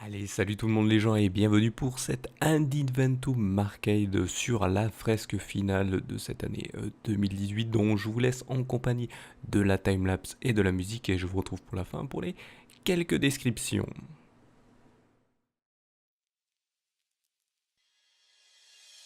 Allez, salut tout le monde les gens et bienvenue pour cet Indinventum Arcade sur la fresque finale de cette année 2018 dont je vous laisse en compagnie de la timelapse et de la musique et je vous retrouve pour la fin pour les quelques descriptions.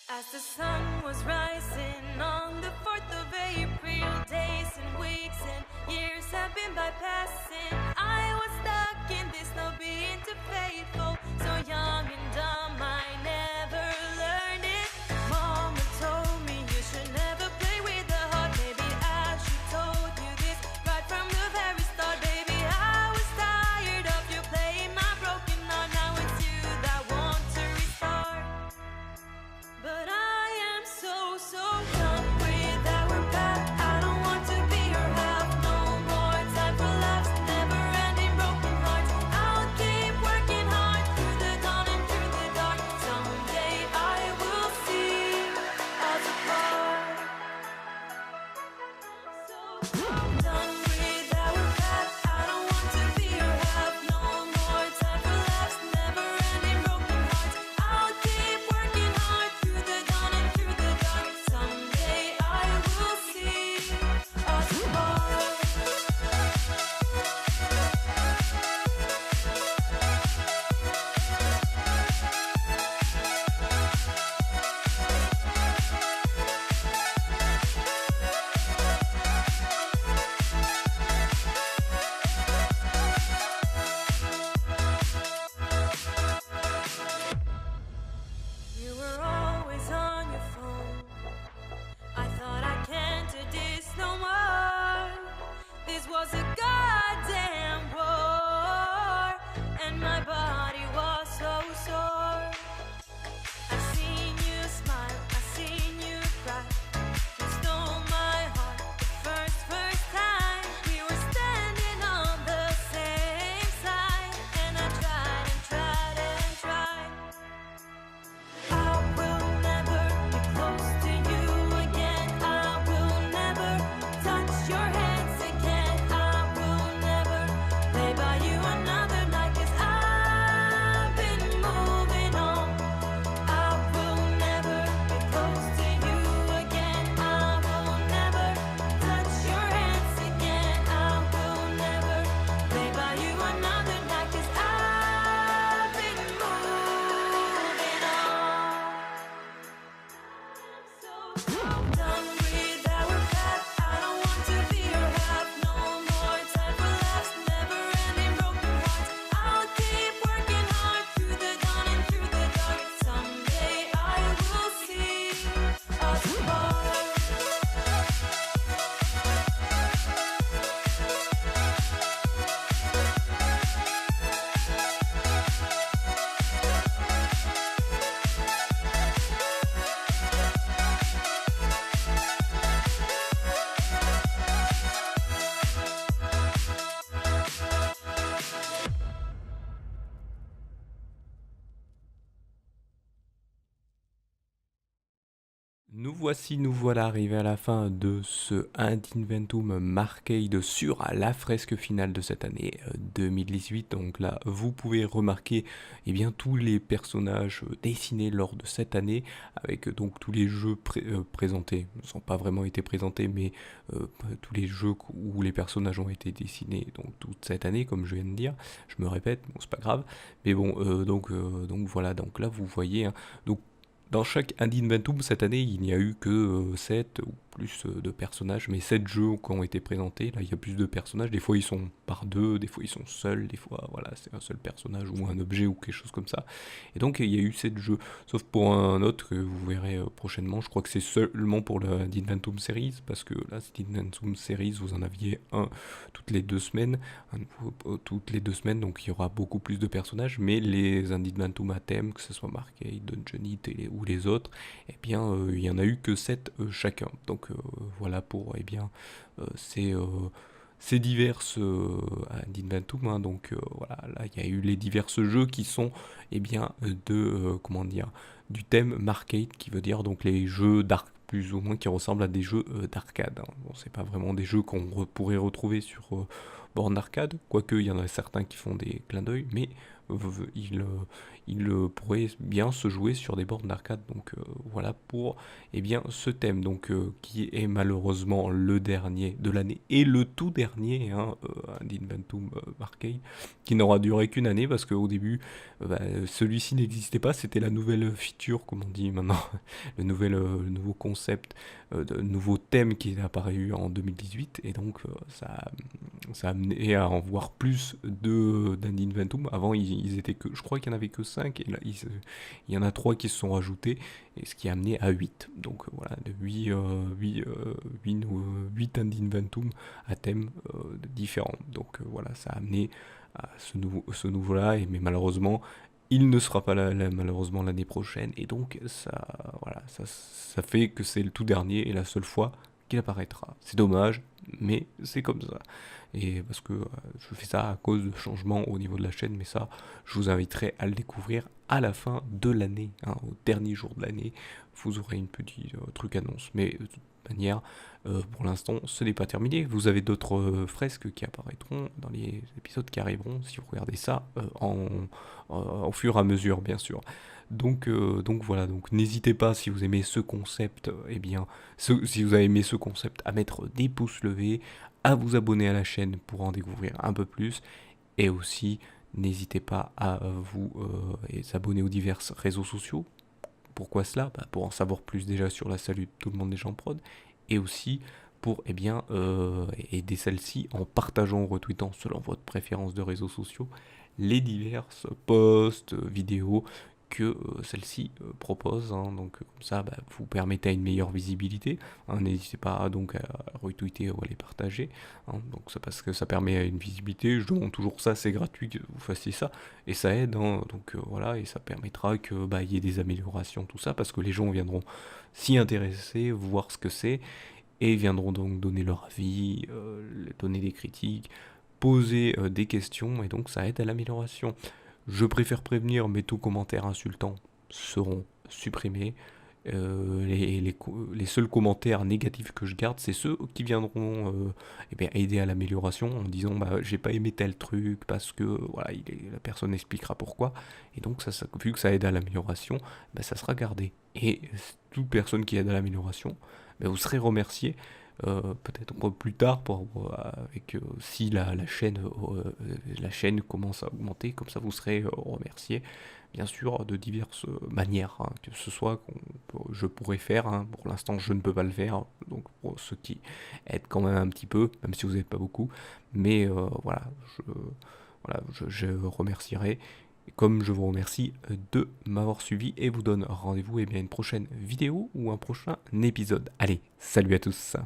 As the sun was rising on the 4th of April, days and weeks and years have been bypassing. I was stuck in this, no being too faithful, so young and dumb, I never learned it. Mama told me you should never play with the heart. Maybe I should told you this right from the very start, baby. I was tired of you playing my broken heart. Now it's you that want to restart. But I am so done with our path. I don't want to be your half. No more time for laughs, never ending broken hearts. I'll keep working hard through the dawn and through the dark. Someday I will see us apart. So done with our path. I don't want to be your half. No more time for laughs, never ending broken hearts. I'll keep working hard through the dawn and through the dark. Someday I will see us apart. You were always on your phone. I thought I can't do this no more. This was a goddamn war, and my body was so sore. I seen you smile, I seen you cry. You stole my heart the first time. We were standing on the same side, and I tried and tried and tried. I will never be close to you again. I will never touch your hands again. I will never lay by you another night, 'cause I've been moving on. I will never be close to you again. I will never touch your hands again. I will never lay by you another night, 'cause I've been moving on. So done with our path. I don't want to be your half. No more time for laughs, never ending broken hearts. I'll keep working hard through the dawn and through the dark. Someday I will see us apart. Nous voilà arrivés à la fin de ce Indinventum Arcade sur la fresque finale de cette année 2018. Donc là, vous pouvez remarquer tous les personnages dessinés lors de cette année, avec donc tous les jeux présentés, ne sont pas vraiment été présentés, mais tous les jeux où les personnages ont été dessinés donc toute cette année, comme je viens de dire. Je me répète, bon c'est pas grave, mais bon donc voilà, donc là vous voyez, hein, donc dans chaque Indinventum cette année, il n'y a eu que 7 ou plus de personnages, mais 7 jeux qui ont été présentés. Là, il y a plus de personnages. Des fois, ils sont par deux, des fois, ils sont seuls, des fois, voilà, c'est un seul personnage ou un objet ou quelque chose comme ça. Et donc, il y a eu 7 jeux. Sauf pour un autre que vous verrez prochainement. Je crois que c'est seulement pour le Indinventum Series, parce que là, c'est Indinventum Series, vous en aviez un toutes les 2 semaines. Un nouveau, toutes les 2 semaines, donc il y aura beaucoup plus de personnages. Mais les Indinventum à thème, que ce soit Marqué, Dungeonit ou les autres, il y en a eu que 7 chacun. Donc voilà pour ces diverses Indinventum, hein. Donc voilà, là il y a eu les divers jeux qui sont comment dire, du thème Marcade, qui veut dire donc les jeux d'arc plus ou moins qui ressemblent à des jeux d'arcade, hein. Bon, c'est pas vraiment des jeux qu'on pourrait retrouver sur bornes d'arcade, quoique il y en a certains qui font des clins d'œil, mais il pourrait bien se jouer sur des bornes d'arcade. Donc voilà pour ce thème, donc qui est malheureusement le dernier de l'année et le tout dernier, d'Inventum Arcade, qui n'aura duré qu'une année parce qu'au début celui-ci n'existait pas, c'était la nouvelle feature, comme on dit maintenant, le nouveau concept, de nouveau thème qui est apparu en 2018, et donc ça a amené à en voir plus d'Inventum. Avant ils étaient que, je crois qu'il n'y en avait que 5, et là il y en a 3 qui se sont rajoutés, et ce qui a amené à 8. Donc voilà, de 8 Inventum à thème différents. Donc voilà, ça a amené à ce nouveau-là, mais malheureusement, il ne sera pas là, malheureusement l'année prochaine, et donc ça fait que c'est le tout dernier et la seule fois qu'il apparaîtra. C'est dommage, mais c'est comme ça. Et parce que je fais ça à cause de changements au niveau de la chaîne, mais ça, je vous inviterai à le découvrir à la fin de l'année, au dernier jour de l'année. Vous aurez une petite truc annonce, mais de toute manière, pour l'instant, ce n'est pas terminé. Vous avez d'autres fresques qui apparaîtront dans les épisodes qui arriveront, si vous regardez ça au fur et à mesure, bien sûr. Donc voilà, donc n'hésitez pas, si vous aimez ce concept, si vous avez aimé ce concept, à mettre des pouces levés, à vous abonner à la chaîne pour en découvrir un peu plus, et aussi n'hésitez pas à vous abonner aux divers réseaux sociaux. Pourquoi cela? Pour en savoir plus déjà sur la Salut de tout le monde des gens prod, et aussi pour aider celle-ci en partageant ou retweetant selon votre préférence de réseaux sociaux les diverses posts, vidéos que celle-ci propose, donc comme ça vous permettez à une meilleure visibilité, n'hésitez pas donc à retweeter ou à les partager, donc ça, parce que ça permet à une visibilité. Je demande toujours ça, c'est gratuit que vous fassiez ça, et ça aide, donc voilà, et ça permettra que y ait des améliorations, tout ça, parce que les gens viendront s'y intéresser, voir ce que c'est, et viendront donc donner leur avis, donner des critiques, poser des questions, et donc ça aide à l'amélioration. Je préfère prévenir, mais tous commentaires insultants seront supprimés. Les seuls commentaires négatifs que je garde, c'est ceux qui viendront aider à l'amélioration, en disant j'ai pas aimé tel truc parce que voilà, la personne expliquera pourquoi, et donc vu que ça aide à l'amélioration, ça sera gardé. Et toute personne qui aide à l'amélioration, vous serez remercié. Peut-être plus tard si la chaîne commence à augmenter, comme ça vous serez remercié, bien sûr, de diverses manières, que ce soit je pourrais faire, pour l'instant je ne peux pas le faire, donc pour ceux qui aident quand même un petit peu, même si vous n'êtes pas beaucoup, mais je remercierai, comme je vous remercie de m'avoir suivi, et vous donne rendez-vous à une prochaine vidéo ou un prochain épisode. Allez, salut à tous.